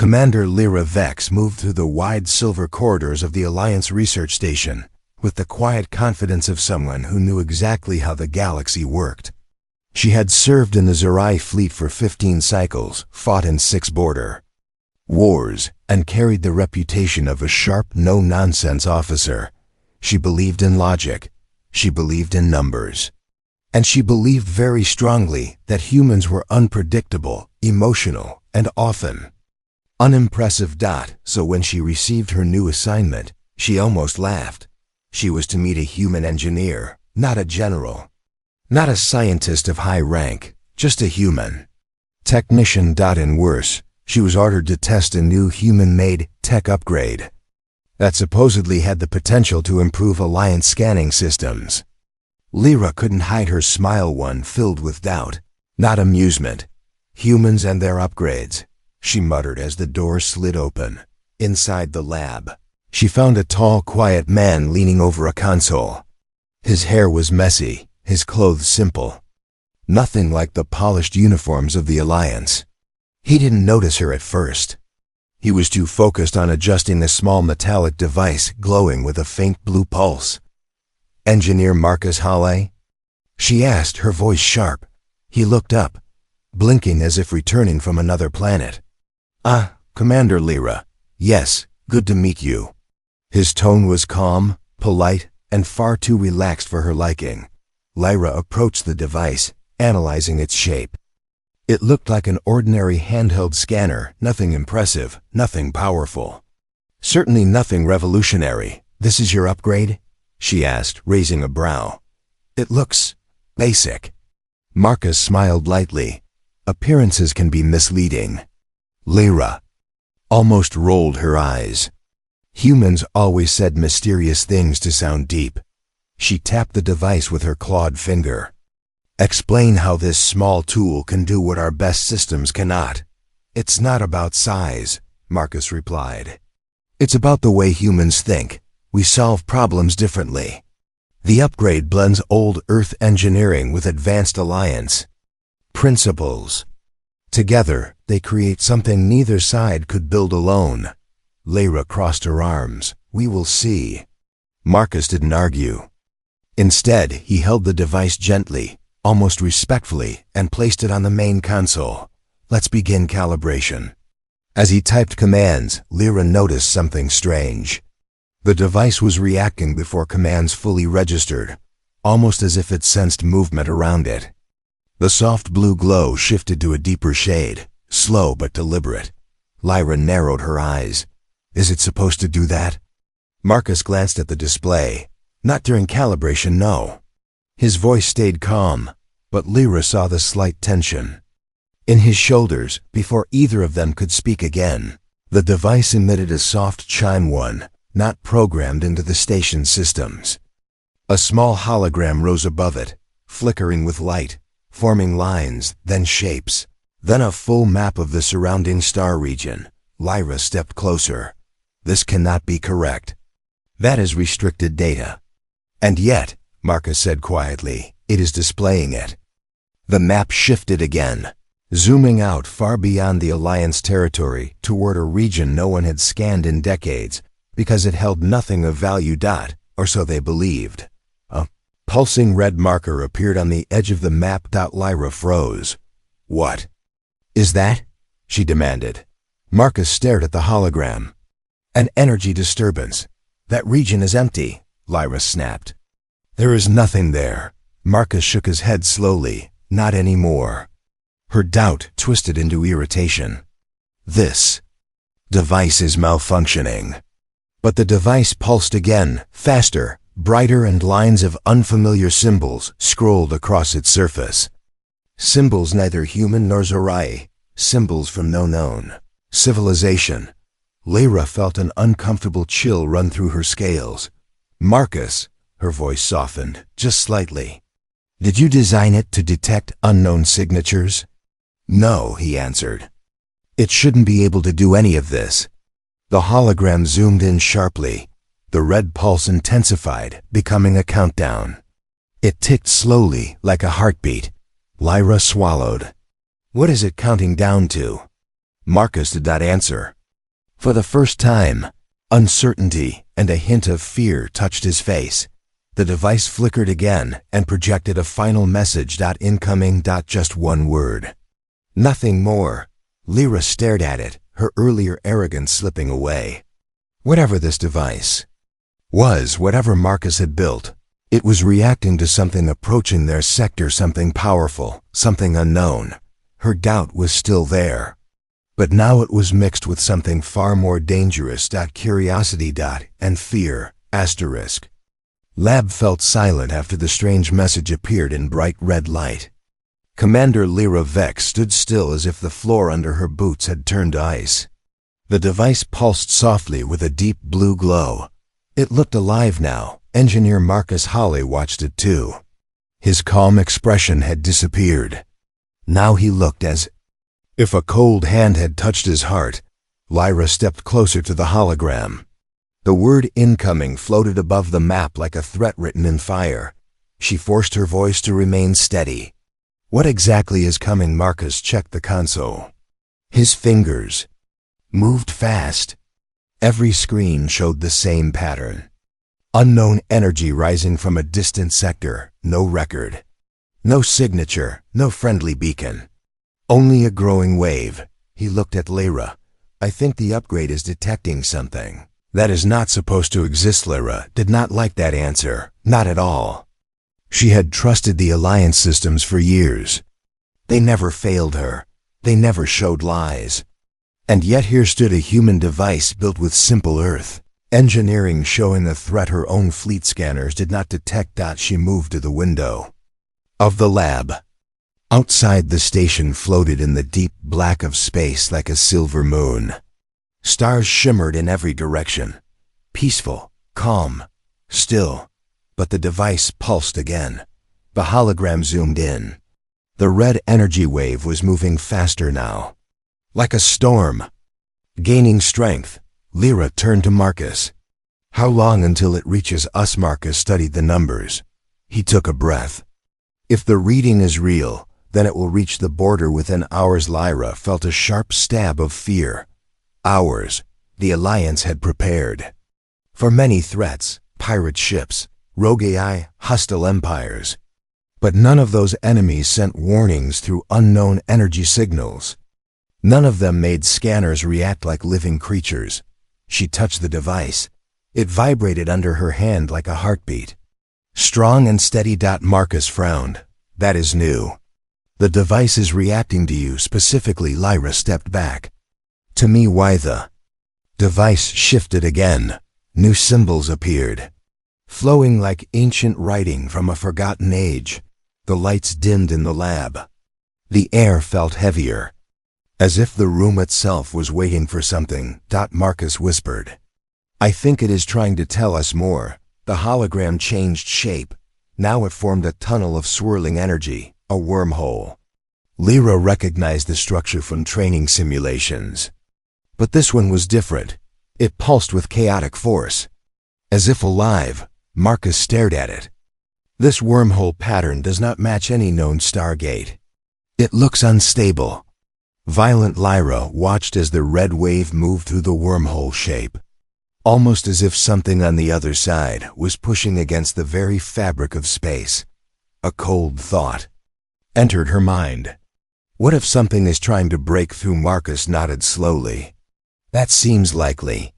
Commander Lyra Vex moved through the wide silver corridors of the Alliance Research Station with the quiet confidence of someone who knew exactly how the galaxy worked. She had served in the Zerai fleet for 15 cycles, fought in 6 border wars, and carried the reputation of a sharp, no-nonsense officer. She believed in logic. She believed in numbers. And she believed very strongly that humans were unpredictable, emotional, and often unimpressive. So when she received her new assignment, she almost laughed. She was to meet a human engineer, not a general. Not a scientist of high rank, just a human technician. And worse, she was ordered to test a new human-made tech upgrade that supposedly had the potential to improve Alliance scanning systems. Lyra couldn't hide her smile, one filled with doubt, not amusement. Humans and their upgrades, she muttered as the door slid open. Inside the lab, she found a tall, quiet man leaning over a console. His hair was messy, his clothes simple. Nothing like the polished uniforms of the Alliance. He didn't notice her at first. He was too focused on adjusting the small metallic device glowing with a faint blue pulse. "Engineer Marcus Halle?" she asked, her voice sharp. He looked up, blinking as if returning from another planet. "Ah, Commander Lyra. Yes, good to meet you." His tone was calm, polite, and far too relaxed for her liking. Lyra approached the device, analyzing its shape. It looked like an ordinary handheld scanner, nothing impressive, nothing powerful. Certainly nothing revolutionary. "This is your upgrade?" she asked, raising a brow. "It looks basic." Marcus smiled lightly. "Appearances can be misleading." Lyra almost rolled her eyes. Humans always said mysterious things to sound deep. She tapped the device with her clawed finger. "Explain how this small tool can do what our best systems cannot." "It's not about size," Marcus replied. "It's about the way humans think. We solve problems differently." The upgrade blends old Earth engineering with advanced Alliance principles. Together, they create something neither side could build alone. Lyra crossed her arms. "We will see." Marcus didn't argue. Instead, he held the device gently, almost respectfully, and placed it on the main console. "Let's begin calibration." As he typed commands, Lyra noticed something strange. The device was reacting before commands fully registered, almost as if it sensed movement around it. The soft blue glow shifted to a deeper shade, slow but deliberate. Lyra narrowed her eyes. "Is it supposed to do that?" Marcus glanced at the display. "Not during calibration, no." His voice stayed calm, but Lyra saw the slight tension in his shoulders before either of them could speak again. The device emitted a soft chime, one not programmed into the station's systems. A small hologram rose above it, flickering with light, forming lines, then shapes, then a full map of the surrounding star region. Lyra stepped closer. "This cannot be correct. That is restricted data." "And yet," Marcus said quietly, "it is displaying it." The map shifted again, zooming out far beyond the Alliance territory toward a region no one had scanned in decades because it held nothing of value. Or so they believed. A pulsing red marker appeared on the edge of the map. Lyra froze. "What is that?" she demanded. Marcus stared at the hologram. "An energy disturbance. That region is empty," Lyra snapped. "There is nothing there." Marcus shook his head slowly. "Not anymore." Her doubt twisted into irritation. "This device is malfunctioning." But the device pulsed again, faster, brighter, and lines of unfamiliar symbols scrolled across its surface. Symbols neither human nor Zerai, symbols from no known civilization. Lyra felt an uncomfortable chill run through her scales. "Marcus," her voice softened, just slightly. "Did you design it to detect unknown signatures?" "No," he answered. "It shouldn't be able to do any of this." The hologram zoomed in sharply. The red pulse intensified, becoming a countdown. It ticked slowly, like a heartbeat. Lyra swallowed. "What is it counting down to?" Marcus did not answer. For the first time, uncertainty and a hint of fear touched his face. The device flickered again and projected a final message. Incoming. Just one word. Nothing more. Lyra stared at it, her earlier arrogance slipping away. Whatever this device was, whatever Marcus had built, it was reacting to something approaching their sector, something powerful, something unknown. Her doubt was still there. But now it was mixed with something far more dangerous. Curiosity. And fear. Asterisk. Lab felt silent after the strange message appeared in bright red light. Commander Lyra Vex stood still as if the floor under her boots had turned to ice. The device pulsed softly with a deep blue glow. It looked alive now. Engineer Marcus Holly watched it too. His calm expression had disappeared. Now he looked as if a cold hand had touched his heart. Lyra stepped closer to the hologram. The word incoming floated above the map like a threat written in fire. She forced her voice to remain steady. What exactly is coming? Marcus checked the console. His fingers moved fast. Every screen showed the same pattern. Unknown energy rising from a distant sector. No record. No signature. No friendly beacon. Only a growing wave. He looked at Lyra. I think the upgrade is detecting something that is not supposed to exist. Lyra did not like that answer. Not at all. She had trusted the Alliance systems for years. They never failed her. They never showed lies. And yet here stood a human device built with simple Earth engineering, showing a threat her own fleet scanners did not detect. She moved to the window of the lab. Outside, the station floated in the deep black of space like a silver moon. Stars shimmered in every direction. Peaceful, calm, still. But the device pulsed again. The hologram zoomed in. The red energy wave was moving faster now. Like a storm. Gaining strength, Lyra turned to Marcus. How long until it reaches us? Marcus studied the numbers. He took a breath. If the reading is real, then it will reach the border within hours. Lyra felt a sharp stab of fear. Hours. The Alliance had prepared for many threats, pirate ships, rogue AI, hostile empires. But none of those enemies sent warnings through unknown energy signals. None of them made scanners react like living creatures. She touched the device. It vibrated under her hand like a heartbeat. Strong and steady. Marcus frowned. That is new. The device is reacting to you specifically. Lyra stepped back. To me. Why? The device shifted again. New symbols appeared, flowing like ancient writing from a forgotten age. The lights dimmed in the lab. The air felt heavier, as if the room itself was waiting for something. Marcus whispered. I think it is trying to tell us more. The hologram changed shape. Now it formed a tunnel of swirling energy, a wormhole. Lyra recognized the structure from training simulations. But this one was different. It pulsed with chaotic force. As if alive, Marcus stared at it. This wormhole pattern does not match any known Stargate. It looks unstable. Violent. Lyra watched as the red wave moved through the wormhole shape, almost as if something on the other side was pushing against the very fabric of space. A cold thought entered her mind. What if something is trying to break through? Marcus nodded slowly. That seems likely.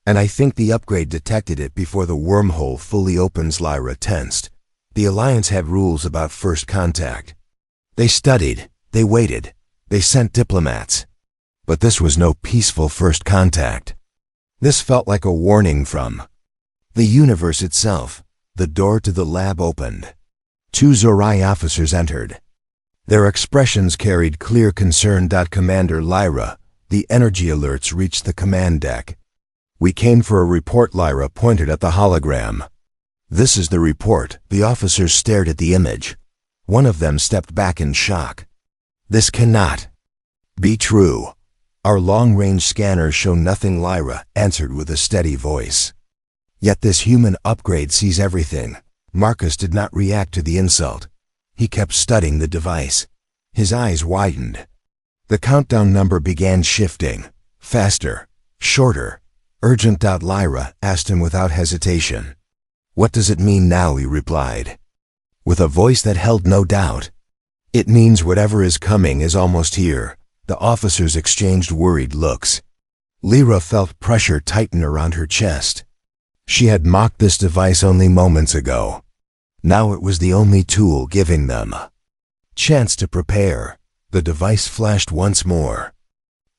And I think the upgrade detected it before the wormhole fully opens. Lyra tensed. The Alliance had rules about first contact. They studied, they waited, they sent diplomats. But this was no peaceful first contact. This felt like a warning from the universe itself. The door to the lab opened. 2 Zorai officers entered. Their expressions carried clear concern. Commander Lyra, the energy alerts reached the command deck. We came for a report. Lyra pointed at the hologram. This is the report. The officers stared at the image. One of them stepped back in shock. This cannot be true. Our long-range scanners show nothing. Lyra answered with a steady voice. Yet this human upgrade sees everything. Marcus did not react to the insult. He kept studying the device. His eyes widened. The countdown number began shifting. Faster, Shorter, urgent. Lyra asked him without hesitation. What does it mean now? He replied, with a voice that held no doubt. It means whatever is coming is almost here. The officers exchanged worried looks. Lyra felt pressure tighten around her chest. She had mocked this device only moments ago. Now it was the only tool giving them a chance to prepare. The device flashed once more.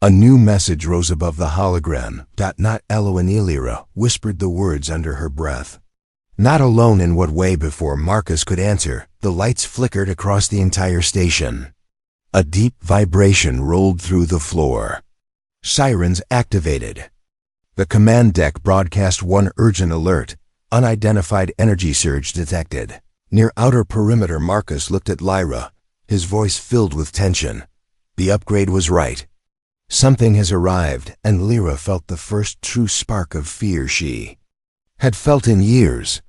A new message rose above the hologram. Not alone. Lyra whispered the words under her breath. Not alone. In what way? Before Marcus could answer, the lights flickered across the entire station. A deep vibration rolled through the floor. Sirens activated. The command deck broadcast one urgent alert. Unidentified energy surge detected. Near outer perimeter. Marcus looked at Lyra, his voice filled with tension. The upgrade was right. Something has arrived, and Lyra felt the first true spark of fear she had felt in years.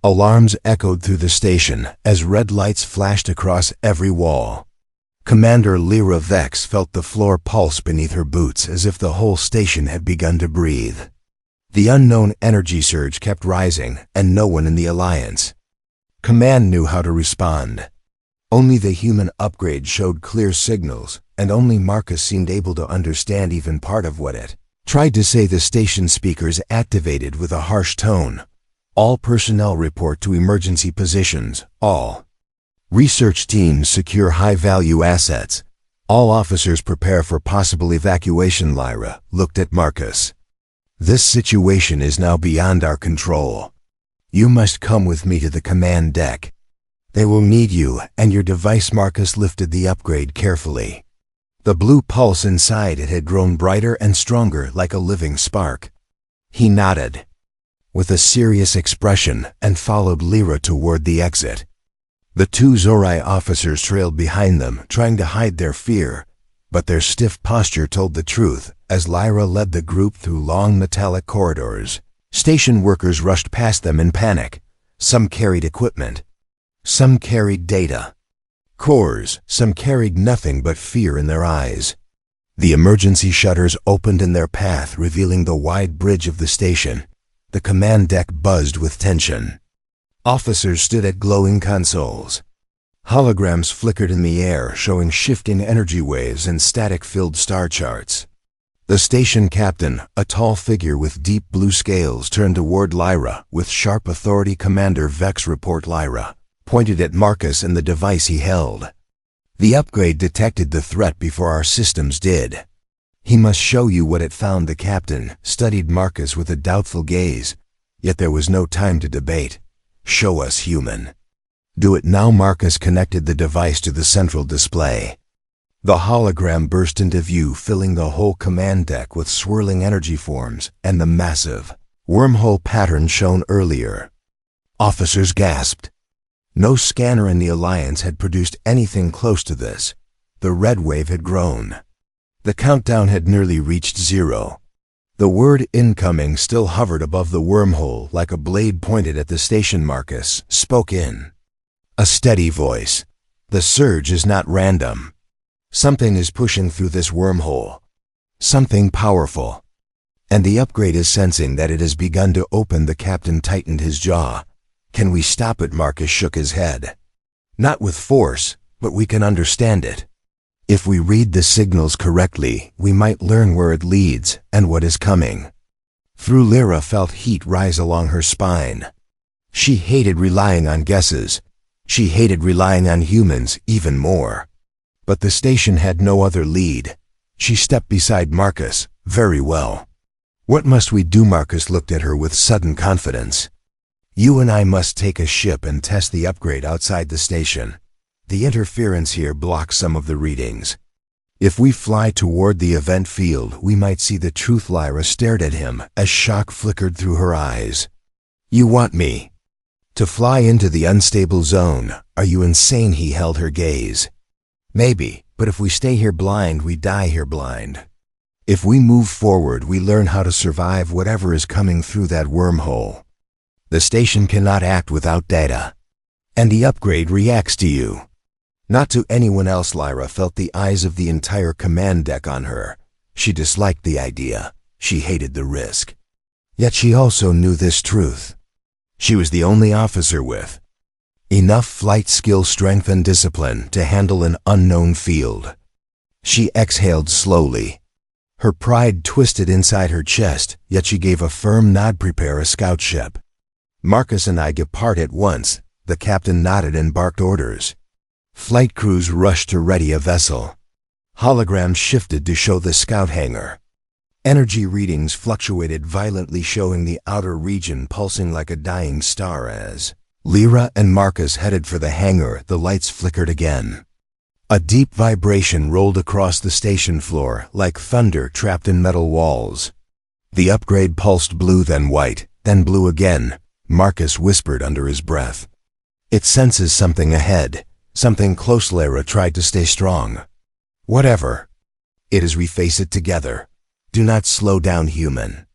Alarms echoed through the station as red lights flashed across every wall. Commander Lyra Vex felt the floor pulse beneath her boots as if the whole station had begun to breathe. The unknown energy surge kept rising, and no one in the Alliance Command knew how to respond. Only the human upgrade showed clear signals, and only Marcus seemed able to understand even part of what it tried to say. The station speakers activated with a harsh tone. All personnel report to emergency positions. All research teams secure high-value assets. All officers prepare for possible evacuation. Lyra looked at Marcus. This situation is now beyond our control. You must come with me to the command deck. They will need you and your device. Marcus lifted the upgrade carefully. The blue pulse inside it had grown brighter and stronger, like a living spark. He nodded with a serious expression and followed Lyra toward the exit. The two Zorai officers trailed behind them, trying to hide their fear, but their stiff posture told the truth as Lyra led the group through long metallic corridors. Station workers rushed past them in panic. Some carried equipment. Some carried data cores. Some carried nothing but fear in their eyes. The emergency shutters opened in their path, revealing the wide bridge of the station. The command deck buzzed with tension. Officers stood at glowing consoles. Holograms flickered in the air, showing shifting energy waves and static-filled star charts. The station captain, a tall figure with deep blue scales, turned toward Lyra with sharp authority. Commander Vex report. Lyra pointed at Marcus and the device he held. The upgrade detected the threat before our systems did. He must show you what it found. The captain studied Marcus with a doubtful gaze, yet there was no time to debate. Show us, human. Do it now. Marcus connected the device to the central display. The hologram burst into view, filling the whole command deck with swirling energy forms and the massive wormhole pattern shown earlier. Officers gasped. No scanner in the Alliance had produced anything close to this. The red wave had grown. The countdown had nearly reached 0. The word incoming still hovered above the wormhole like a blade pointed at the station. Marcus spoke in a steady voice. The surge is not random. Something is pushing through this wormhole. Something powerful. And the upgrade is sensing that it has begun to open. The captain tightened his jaw. Can we stop it? Marcus shook his head. Not with force, but we can understand it. If we read the signals correctly, we might learn where it leads and what is coming. Through Lyra felt heat rise along her spine. She hated relying on guesses. She hated relying on humans even more. But the station had no other lead. She stepped beside Marcus. Very well. What must we do? Marcus looked at her with sudden confidence. You and I must take a ship and test the upgrade outside the station. The interference here blocks some of the readings. If we fly toward the event field, we might see the truth. Lyra stared at him as shock flickered through her eyes. You want me to fly into the unstable zone? Are you insane? He held her gaze. Maybe, but if we stay here blind, we die here blind. If we move forward, we learn how to survive whatever is coming through that wormhole. The station cannot act without data. And the upgrade reacts to you. Not to anyone else. Lyra felt the eyes of the entire command deck on her. She disliked the idea. She hated the risk. Yet she also knew this truth. She was the only officer with enough flight skill, strength, and discipline to handle an unknown field. She exhaled slowly. Her pride twisted inside her chest, yet she gave a firm nod. Prepare a scout ship. Marcus and I depart at once. The captain nodded and barked orders. Flight crews rushed to ready a vessel. Holograms shifted to show the scout hangar. Energy readings fluctuated violently, showing the outer region pulsing like a dying star. As Lyra and Marcus headed for the hangar, the lights flickered again. A deep vibration rolled across the station floor, like thunder trapped in metal walls. The upgrade pulsed blue, then white, then blue again. Marcus whispered under his breath. It senses something ahead, something close. Lyra tried to stay strong. Whatever it is, we face it together. Do not slow down, human.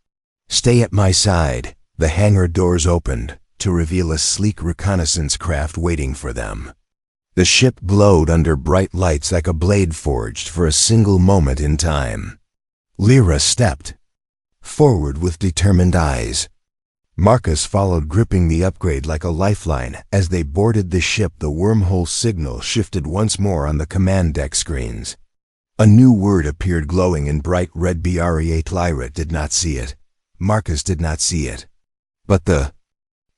Stay at my side. The hangar doors opened to reveal a sleek reconnaissance craft waiting for them. The ship glowed under bright lights like a blade forged for a single moment in time. Lyra stepped forward with determined eyes. Marcus followed, gripping the upgrade like a lifeline. As they boarded the ship, the wormhole signal shifted once more on the command deck screens. A new word appeared, glowing in bright red. BR8. Lyra did not see it. Marcus did not see it. But the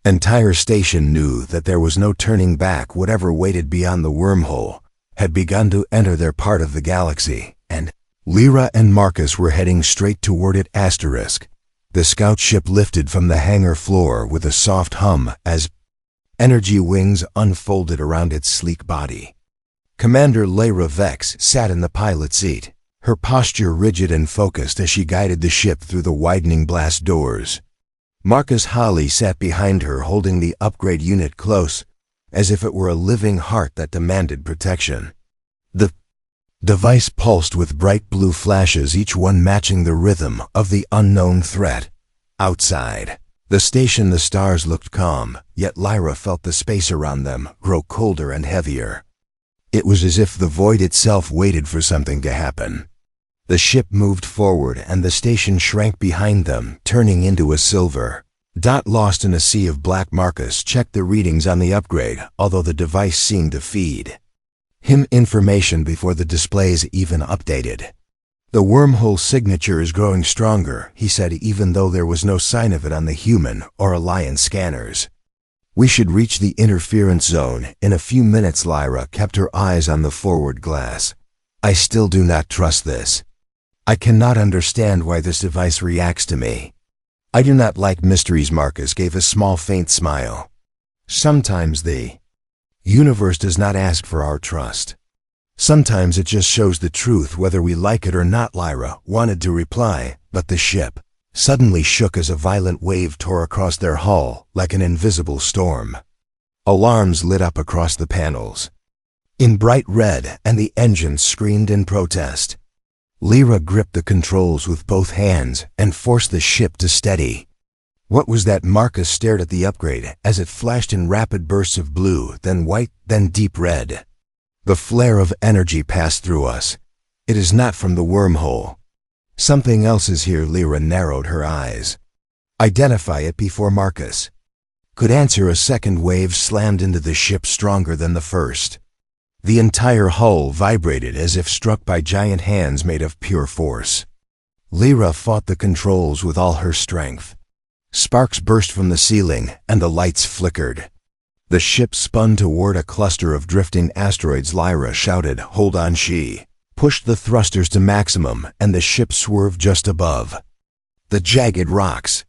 entire station knew that there was no turning back. Whatever waited beyond the wormhole had begun to enter their part of the galaxy, and Lyra and Marcus were heading straight toward it. Asterisk. The scout ship lifted from the hangar floor with a soft hum as energy wings unfolded around its sleek body. Commander Lyra Vex sat in the pilot seat, her posture rigid and focused as she guided the ship through the widening blast doors. Marcus Holly sat behind her, holding the upgrade unit close, as if it were a living heart that demanded protection. The device pulsed with bright blue flashes, each one matching the rhythm of the unknown threat. Outside the station, the stars looked calm, yet Lyra felt the space around them grow colder and heavier. It was as if the void itself waited for something to happen. The ship moved forward, and the station shrank behind them, turning into a silver dot lost in a sea of black. Marcus checked the readings on the upgrade, although the device seemed to feed him information before the displays even updated. The wormhole signature is growing stronger, he said, even though there was no sign of it on the human or Alliance scanners. We should reach the interference zone in a few minutes. Lyra kept her eyes on the forward glass. I still do not trust this. I cannot understand why this device reacts to me. I do not like mysteries. Marcus gave a small, faint smile. Sometimes the universe does not ask for our trust. Sometimes it just shows the truth whether we like it or not. Lyra wanted to reply, but the ship suddenly shook as a violent wave tore across their hull like an invisible storm. Alarms lit up across the panels in bright red, and the engines screamed in protest. Lyra gripped the controls with both hands and forced the ship to steady. What was that? Marcus stared at the upgrade as it flashed in rapid bursts of blue, then white, then deep red. The flare of energy passed through us. It is not from the wormhole. Something else is here. Lyra narrowed her eyes. Identify it before Marcus could answer. A second wave slammed into the ship, stronger than the first. The entire hull vibrated as if struck by giant hands made of pure force. Lyra fought the controls with all her strength. Sparks burst from the ceiling, and the lights flickered. The ship spun toward a cluster of drifting asteroids. Lyra shouted, "Hold on!" She pushed the thrusters to maximum, and the ship swerved just above the jagged rocks.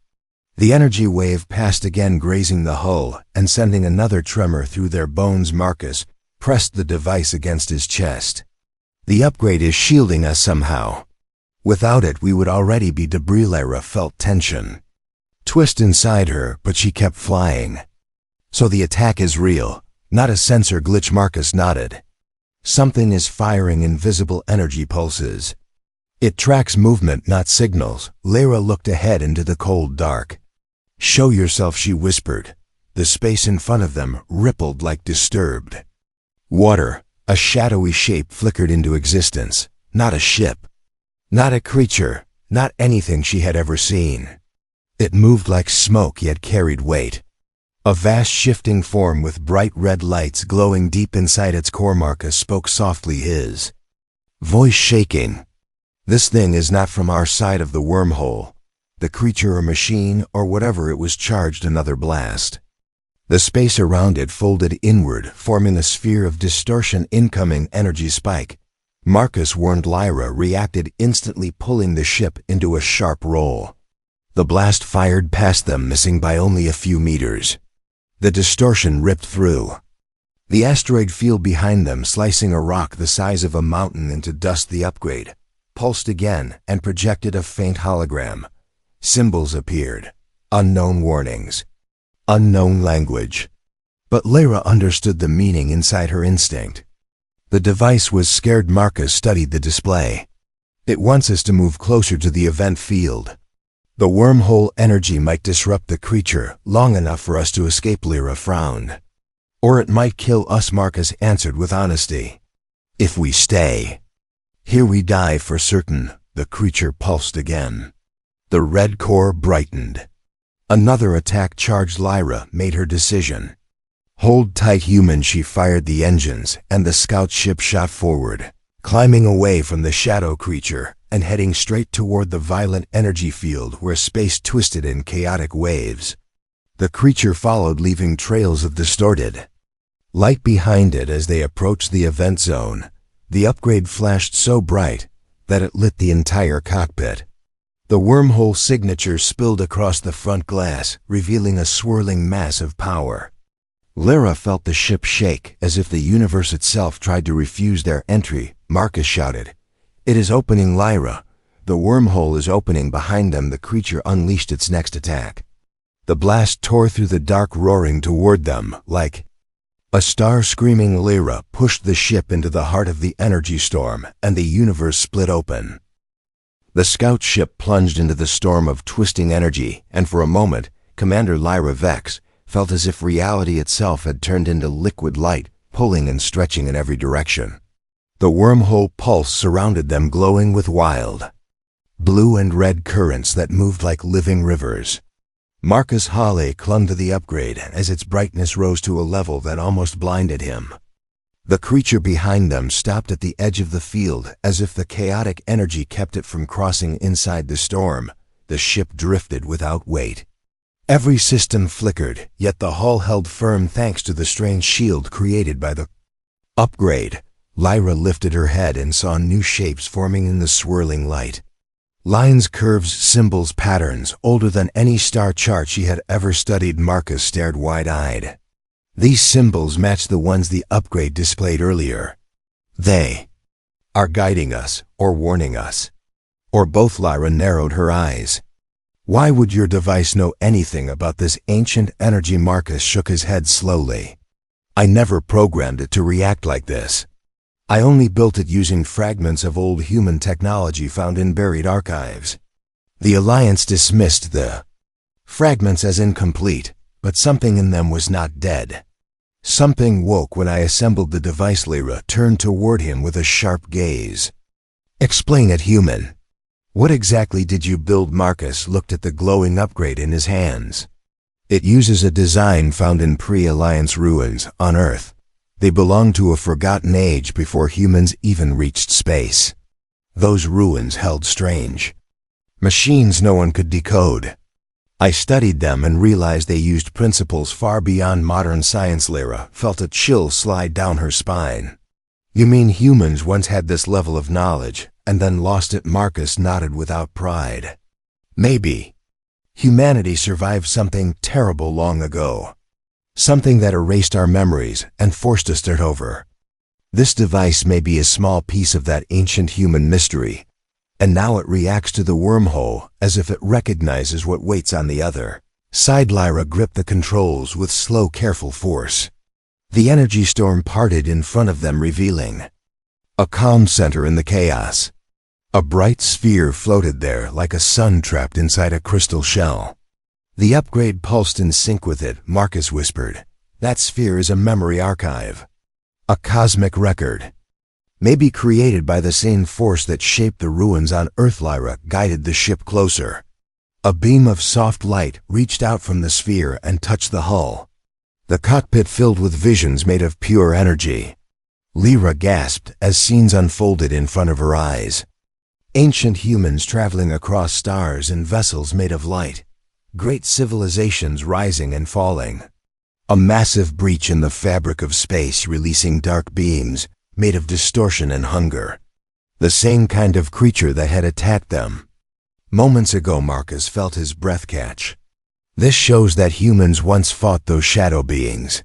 The energy wave passed again, grazing the hull and sending another tremor through their bones. Marcus pressed the device against his chest. The upgrade is shielding us somehow. Without it, we would already be debris. Lyra felt tension twist inside her, but she kept flying. So the attack is real, not a sensor glitch. Marcus nodded. Something is firing invisible energy pulses. It tracks movement, not signals. Lyra looked ahead into the cold dark. Show yourself, she whispered. The space in front of them rippled like disturbed water. A shadowy shape flickered into existence. Not a ship, not a creature, not anything she had ever seen. It moved like smoke yet carried weight. A vast shifting form with bright red lights glowing deep inside its core. Marcus spoke softly, his voice shaking. "This thing is not from our side of the wormhole." The creature or machine or whatever it was charged another blast. The space around it folded inward, forming a sphere of distortion. Incoming energy spike. Marcus warned. Lyra reacted instantly, pulling the ship into a sharp roll. The blast fired past them, missing by only a few meters. The distortion ripped through the asteroid field behind them, slicing a rock the size of a mountain into dust. The upgrade pulsed again and projected a faint hologram. Symbols appeared. Unknown warnings. Unknown language. But Lyra understood the meaning inside her instinct. The device was scared. Marcus studied the display. "It wants us to move closer to the event field. The wormhole energy might disrupt the creature long enough for us to escape." Lyra frowned. "Or it might kill us," Marcus answered with honesty. "If we stay here, we die for certain." The creature pulsed again. The red core brightened. Another attack charged. Lyra made her decision. "Hold tight, human." She fired the engines, and the scout ship shot forward, climbing away from the shadow creature and heading straight toward the violent energy field where space twisted in chaotic waves. The creature followed, leaving trails of distorted light behind it. As they approached the event zone, the upgrade flashed so bright that it lit the entire cockpit. The wormhole signature spilled across the front glass, revealing a swirling mass of power. Lyra felt the ship shake, as if the universe itself tried to refuse their entry. Marcus shouted, "It is opening, Lyra! The wormhole is opening behind them." The creature unleashed its next attack. The blast tore through the dark, roaring toward them like a star screaming. Lyra pushed the ship into the heart of the energy storm, and the universe split open. The scout ship plunged into the storm of twisting energy, and for a moment, Commander Lyra Vex felt as if reality itself had turned into liquid light, pulling and stretching in every direction. The wormhole pulse surrounded them, glowing with wild blue and red currents that moved like living rivers. Marcus Hawley clung to the upgrade as its brightness rose to a level that almost blinded him. The creature behind them stopped at the edge of the field, as if the chaotic energy kept it from crossing inside the storm. The ship drifted without weight. Every system flickered, yet the hull held firm thanks to the strange shield created by the upgrade. Lyra lifted her head and saw new shapes forming in the swirling light. Lines, curves, symbols, patterns, older than any star chart she had ever studied. Marcus stared wide-eyed. These symbols matched the ones the upgrade displayed earlier. They are guiding us, or warning us, or both. Lyra narrowed her eyes. "Why would your device know anything about this ancient energy?" Marcus shook his head slowly. "I never programmed it to react like this. I only built it using fragments of old human technology found in buried archives." The Alliance dismissed the fragments as incomplete, but something in them was not dead. "Something woke when I assembled the device." Lyra turned toward him with a sharp gaze. "Explain it, human. What exactly did you build?" Marcus looked at the glowing upgrade in his hands. "It uses a design found in pre-Alliance ruins on Earth. They belong to a forgotten age before humans even reached space. Those ruins held strange machines no one could decode. I studied them and realized they used principles far beyond modern science." Lyra felt a chill slide down her spine. "You mean humans once had this level of knowledge, and then lost it?" Marcus nodded without pride. "Maybe. Humanity survived something terrible long ago. Something that erased our memories and forced us to start over. This device may be a small piece of that ancient human mystery, and now it reacts to the wormhole as if it recognizes what waits on the other side." Lyra gripped the controls with slow, careful force. The energy storm parted in front of them, revealing a calm center in the chaos. A bright sphere floated there like a sun trapped inside a crystal shell. The upgrade pulsed in sync with it. Marcus whispered, "That sphere is a memory archive. A cosmic record." maybe created by the same force that shaped the ruins on Earth. Lyra guided the ship closer. A beam of soft light reached out from the sphere and touched the hull. The cockpit filled with visions made of pure energy. Lyra gasped as scenes unfolded in front of her eyes. Ancient humans traveling across stars in vessels made of light. Great civilizations rising and falling. A massive breach in the fabric of space releasing dark beams made of distortion and hunger. The same kind of creature that had attacked them. Moments ago, Marcus felt his breath catch. This shows that humans once fought those shadow beings.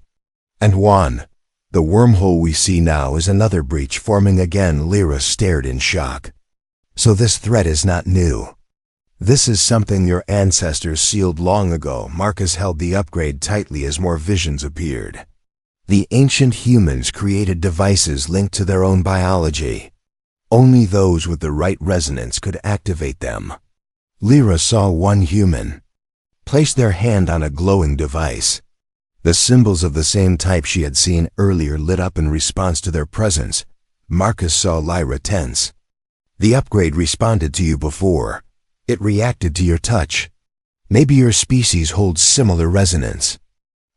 And won. The wormhole we see now is another breach forming again. Lyra stared in shock. So this threat is not new. This is something your ancestors sealed long ago. Marcus held the upgrade tightly as more visions appeared. The ancient humans created devices linked to their own biology. Only those with the right resonance could activate them. Lyra saw one human place their hand on a glowing device. The symbols of the same type she had seen earlier lit up in response to their presence. Marcus saw Lyra tense. The upgrade responded to you before. It reacted to your touch. Maybe your species holds similar resonance.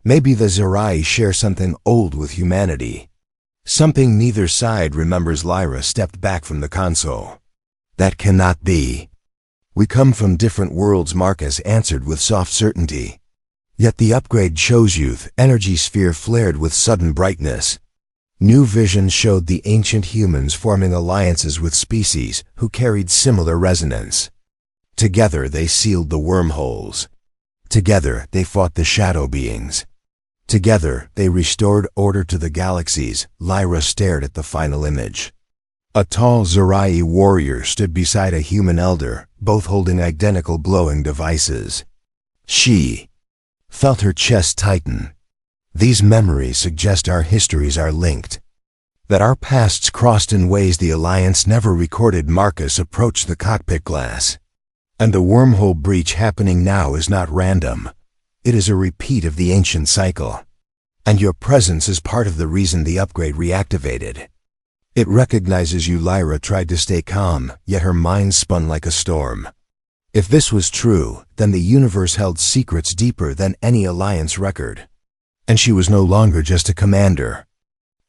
Maybe the Zerai share something old with humanity. Something neither side remembers. Lyra stepped back from the console. That cannot be. We come from different worlds, Marcus answered with soft certainty. Yet the upgrade shows youth. Energy sphere flared with sudden brightness. New visions showed the ancient humans forming alliances with species who carried similar resonance. Together they sealed the wormholes. Together they fought the shadow beings. Together they restored order to the galaxies. Lyra stared at the final image. A tall Zerai warrior stood beside a human elder, both holding identical glowing devices. She felt her chest tighten. These memories suggest our histories are linked. That our pasts crossed in ways the Alliance never recorded. Marcus approached the cockpit glass. And the wormhole breach happening now is not random. It is a repeat of the ancient cycle. And your presence is part of the reason the upgrade reactivated. It recognizes you. Lyra tried to stay calm, yet her mind spun like a storm. If this was true, then the universe held secrets deeper than any Alliance record. And she was no longer just a commander.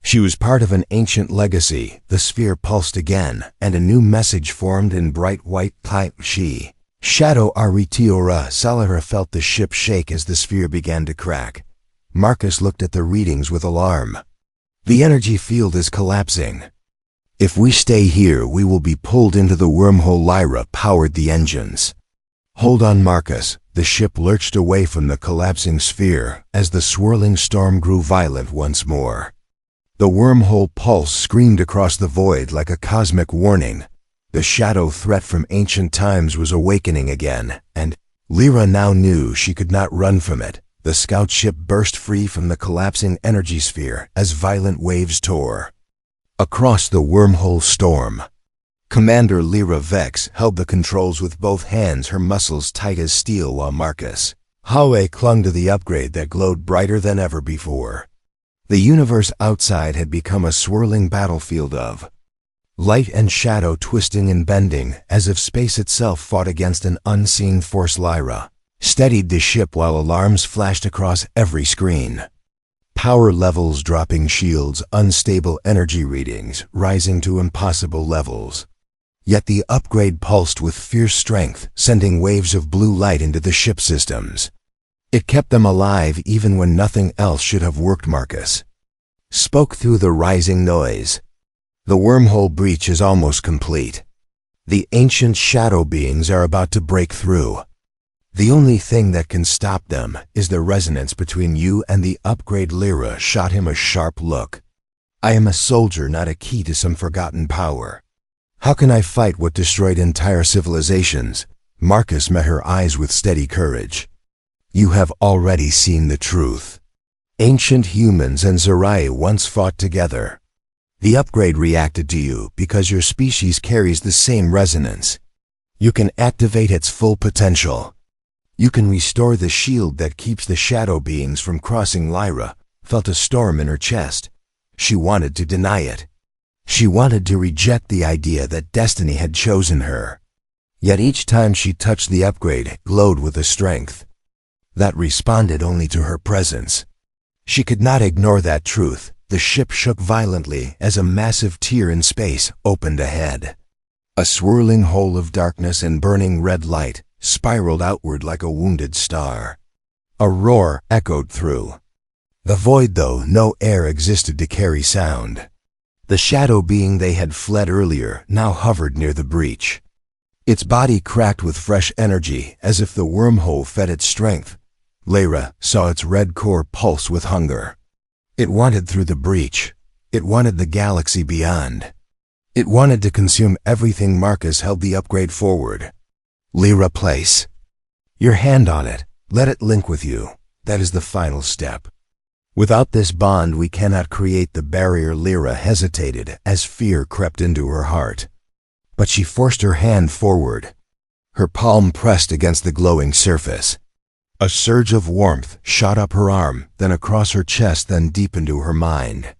She was part of an ancient legacy. The sphere pulsed again, and a new message formed in bright white light. She Shadow Aritiora. Salara felt the ship shake as the sphere began to crack. Marcus looked at the readings with alarm. The energy field is collapsing. If we stay here, we will be pulled into the wormhole. Lyra powered the engines. Hold on, Marcus. The ship lurched away from the collapsing sphere as the swirling storm grew violent once more. The wormhole pulse screamed across the void like a cosmic warning. The shadow threat from ancient times was awakening again, and Lyra now knew she could not run from it. The scout ship burst free from the collapsing energy sphere as violent waves tore across the wormhole storm. Commander Lyra Vex held the controls with both hands, her muscles tight as steel, while Marcus Hawe clung to the upgrade that glowed brighter than ever before. The universe outside had become a swirling battlefield of light and shadow, twisting and bending, as if space itself fought against an unseen force. Lyra steadied the ship while alarms flashed across every screen. Power levels dropping, shields, unstable energy readings rising to impossible levels. Yet the upgrade pulsed with fierce strength, sending waves of blue light into the ship systems. It kept them alive even when nothing else should have worked. Marcus spoke through the rising noise. The wormhole breach is almost complete. The ancient shadow beings are about to break through. The only thing that can stop them is the resonance between you and the upgrade. Lyra shot him a sharp look. I am a soldier, not a key to some forgotten power. How can I fight what destroyed entire civilizations? Marcus met her eyes with steady courage. You have already seen the truth. Ancient humans and Zerai once fought together. The upgrade reacted to you because your species carries the same resonance. You can activate its full potential. You can restore the shield that keeps the shadow beings from crossing. Lyra felt a storm in her chest. She wanted to deny it. She wanted to reject the idea that destiny had chosen her. Yet each time she touched the upgrade, it glowed with a strength that responded only to her presence. She could not ignore that truth. The ship shook violently as a massive tear in space opened ahead. A swirling hole of darkness and burning red light spiraled outward like a wounded star. A roar echoed through the void, though no air existed to carry sound. The shadow being they had fled earlier now hovered near the breach. Its body cracked with fresh energy, as if the wormhole fed its strength. Lyra saw its red core pulse with hunger. It wanted through the breach. It wanted the galaxy beyond. It wanted to consume everything. Marcus held the upgrade forward. Lyra, place your hand on it. Let it link with you. That is the final step. Without this bond, we cannot create the barrier. Lyra hesitated as fear crept into her heart. But she forced her hand forward. Her palm pressed against the glowing surface. A surge of warmth shot up her arm, then across her chest, then deep into her mind.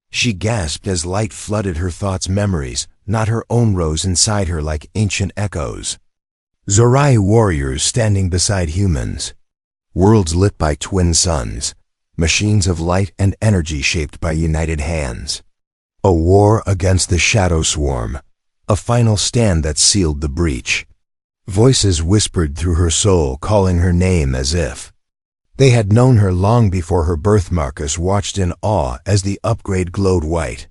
She gasped as light flooded her thoughts. Memories, not her own, rose inside her like ancient echoes. Zorai warriors standing beside humans. Worlds lit by twin suns. Machines of light and energy shaped by united hands. A war against the shadow swarm. A final stand that sealed the breach. Voices whispered through her soul, calling her name as if they had known her long before her birth. Marcus watched in awe as the upgrade glowed white.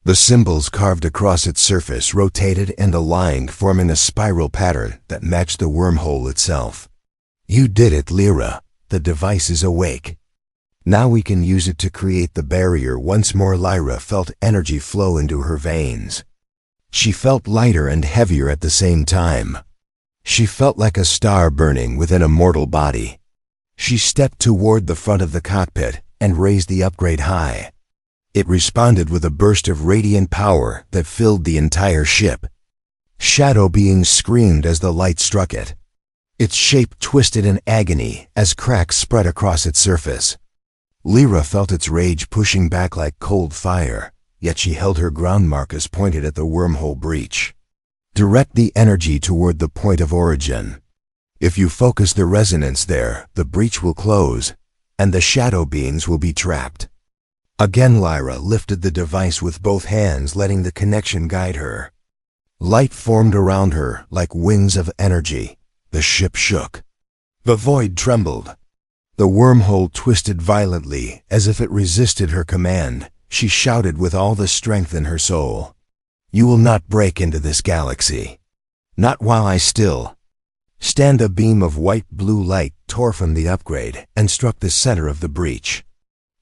The symbols carved across its surface rotated and aligned, forming a spiral pattern that matched the wormhole itself. You did it, Lyra. The device is awake. Now we can use it to create the barrier once more. Lyra felt energy flow into her veins. She felt lighter and heavier at the same time. She felt like a star burning within a mortal body. She stepped toward the front of the cockpit and raised the upgrade high. It responded with a burst of radiant power that filled the entire ship. Shadow beings screamed as the light struck it. Its shape twisted in agony as cracks spread across its surface. Lyra felt its rage pushing back like cold fire, yet she held her ground. Marcus pointed at the wormhole breach. Direct the energy toward the point of origin. If you focus the resonance there, the breach will close, and the shadow beings will be trapped. Again Lyra lifted the device with both hands, letting the connection guide her. Light formed around her like wings of energy. The ship shook. The void trembled. The wormhole twisted violently as if it resisted her command. She shouted with all the strength in her soul. You will not break into this galaxy. Not while I still stand. A beam of white-blue light tore from the upgrade and struck the center of the breach.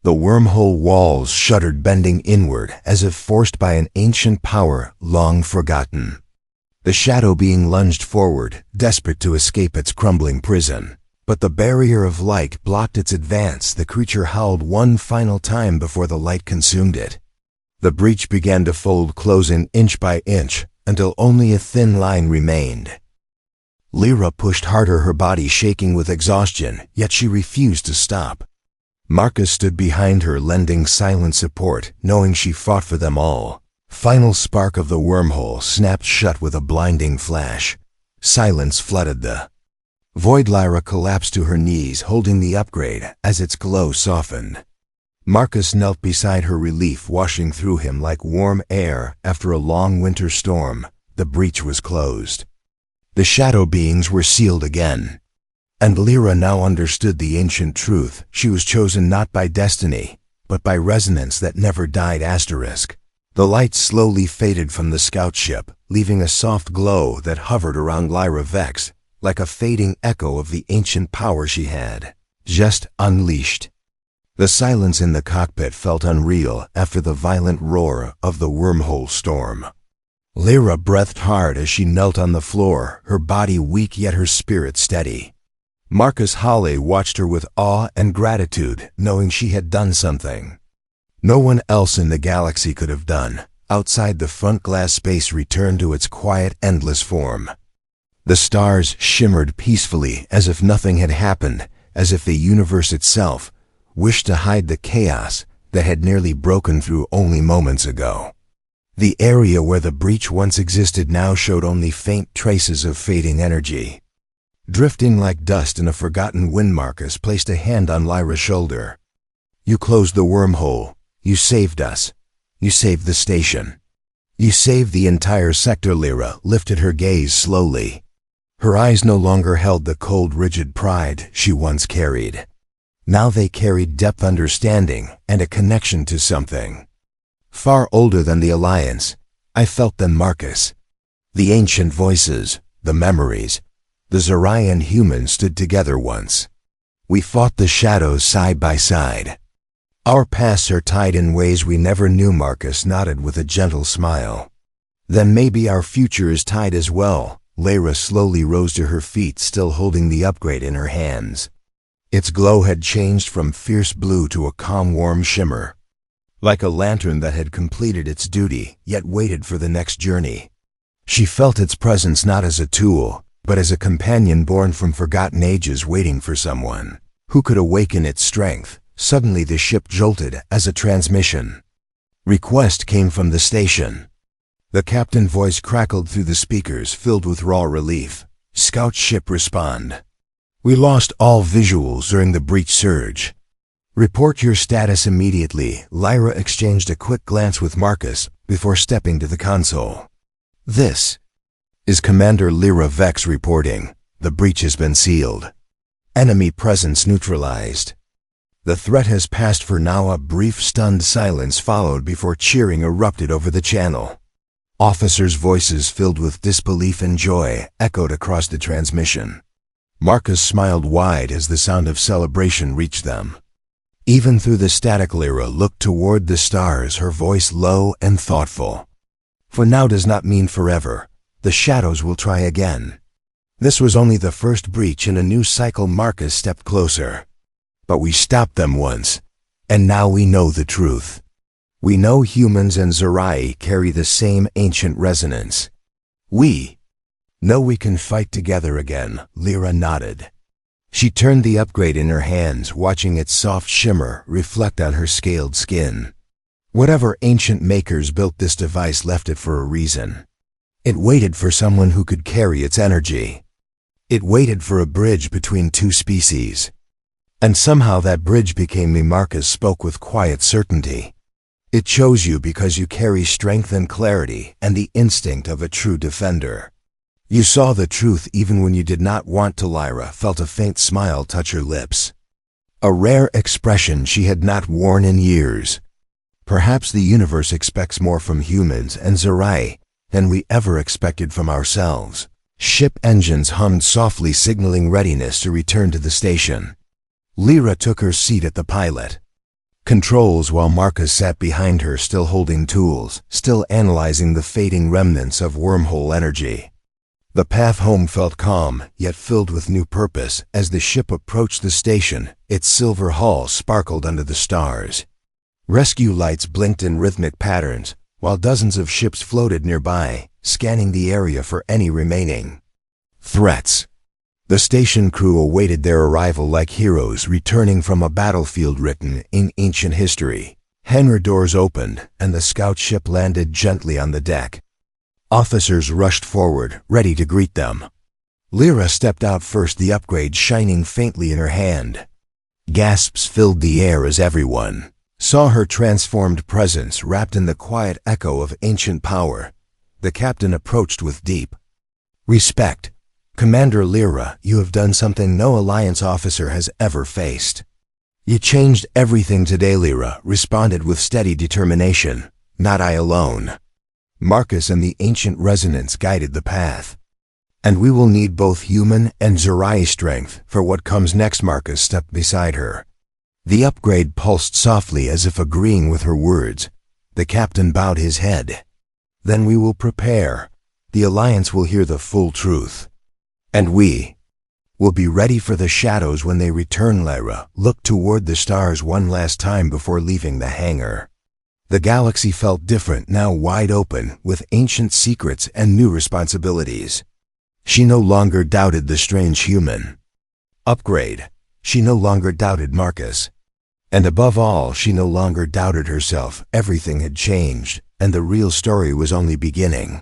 The wormhole walls shuddered, bending inward as if forced by an ancient power long forgotten. The shadow being lunged forward, desperate to escape its crumbling prison. But the barrier of light blocked its advance. The creature howled one final time before the light consumed it. The breach began to fold close in inch by inch until only a thin line remained. Lyra pushed harder, her body shaking with exhaustion, yet she refused to stop. Marcus stood behind her, lending silent support, knowing she fought for them all. Final spark of the wormhole snapped shut with a blinding flash. Silence flooded the void. Lyra collapsed to her knees, holding the upgrade as its glow softened. Marcus knelt beside her, relief washing through him like warm air after a long winter storm. The breach was closed. The shadow beings were sealed again. And Lyra now understood the ancient truth. She was chosen not by destiny, but by resonance that never died. The light slowly faded from the scout ship, leaving a soft glow that hovered around Lyra Vex, like a fading echo of the ancient power she had just unleashed. The silence in the cockpit felt unreal after the violent roar of the wormhole storm. Lyra breathed hard as she knelt on the floor, her body weak yet her spirit steady. Marcus Hawley watched her with awe and gratitude, knowing she had done something no one else in the galaxy could have done. Outside, the front glass space returned to its quiet, endless form. The stars shimmered peacefully as if nothing had happened, as if the universe itself wished to hide the chaos that had nearly broken through only moments ago. The area where the breach once existed now showed only faint traces of fading energy. Drifting like dust in a forgotten wind, Marcus placed a hand on Lyra's shoulder. "You closed the wormhole. You saved us. You saved the station. You saved the entire sector." Lyra lifted her gaze slowly. Her eyes no longer held the cold, rigid pride she once carried. Now they carried depth, understanding, and a connection to something far older than the Alliance. "I felt them, Marcus. The ancient voices, the memories. The Zerai and humans stood together once. We fought the shadows side by side. Our pasts are tied in ways we never knew." Marcus nodded with a gentle smile. "Then maybe our future is tied as well." Lyra slowly rose to her feet, still holding the upgrade in her hands. Its glow had changed from fierce blue to a calm, warm shimmer, like a lantern that had completed its duty, yet waited for the next journey. She felt its presence not as a tool, but as a companion born from forgotten ages, waiting for someone who could awaken its strength. Suddenly the ship jolted as a transmission request came from the station. The captain's voice crackled through the speakers, filled with raw relief. "Scout ship, respond. We lost all visuals during the breach surge. Report your status immediately." Lyra exchanged a quick glance with Marcus before stepping to the console. "This is Commander Lyra Vex reporting. The breach has been sealed. Enemy presence neutralized. The threat has passed for now." A brief, stunned silence followed before cheering erupted over the channel. Officers' voices, filled with disbelief and joy, echoed across the transmission. Marcus smiled wide as the sound of celebration reached them. Even through the static, Lyra looked toward the stars, her voice low and thoughtful. "For now does not mean forever. The shadows will try again. This was only the first breach in a new cycle." Marcus stepped closer. "But we stopped them once, and now we know the truth. We know humans and Zerai carry the same ancient resonance. We know we can fight together again." Lyra nodded. She turned the upgrade in her hands, watching its soft shimmer reflect on her scaled skin. Whatever ancient makers built this device left it for a reason. It waited for someone who could carry its energy. It waited for a bridge between two species. And somehow that bridge became me. Marcus spoke with quiet certainty. "It chose you because you carry strength and clarity and the instinct of a true defender. You saw the truth even when you did not want to." Lyra felt a faint smile touch her lips, a rare expression she had not worn in years. Perhaps the universe expects more from humans and Zerai than we ever expected from ourselves. Ship engines hummed softly, signaling readiness to return to the station. Lyra took her seat at the pilot controls while Marcus sat behind her, still holding tools, still analyzing the fading remnants of wormhole energy. The path home felt calm, yet filled with new purpose. As the ship approached the station, its silver hull sparkled under the stars. Rescue lights blinked in rhythmic patterns, while dozens of ships floated nearby, scanning the area for any remaining threats. The station crew awaited their arrival like heroes returning from a battlefield written in ancient history. Hangar doors opened, and the scout ship landed gently on the deck. Officers rushed forward, ready to greet them. Lyra stepped out first, the upgrade shining faintly in her hand. Gasps filled the air as everyone saw her transformed presence wrapped in the quiet echo of ancient power. The captain approached with deep respect. "Commander Lyra, you have done something no Alliance officer has ever faced. You changed everything today." Lyra responded with steady determination. "Not I alone. Marcus and the ancient resonance guided the path. And we will need both human and Zerai strength for what comes next." Marcus stepped beside her. The upgrade pulsed softly as if agreeing with her words. The captain bowed his head. "Then we will prepare. The Alliance will hear the full truth. And we will be ready for the shadows when they return." Lyra looked toward the stars one last time before leaving the hangar. The galaxy felt different, now wide open, with ancient secrets and new responsibilities. She no longer doubted the strange human upgrade. She no longer doubted Marcus. And above all, she no longer doubted herself. Everything had changed. and the real story was only beginning.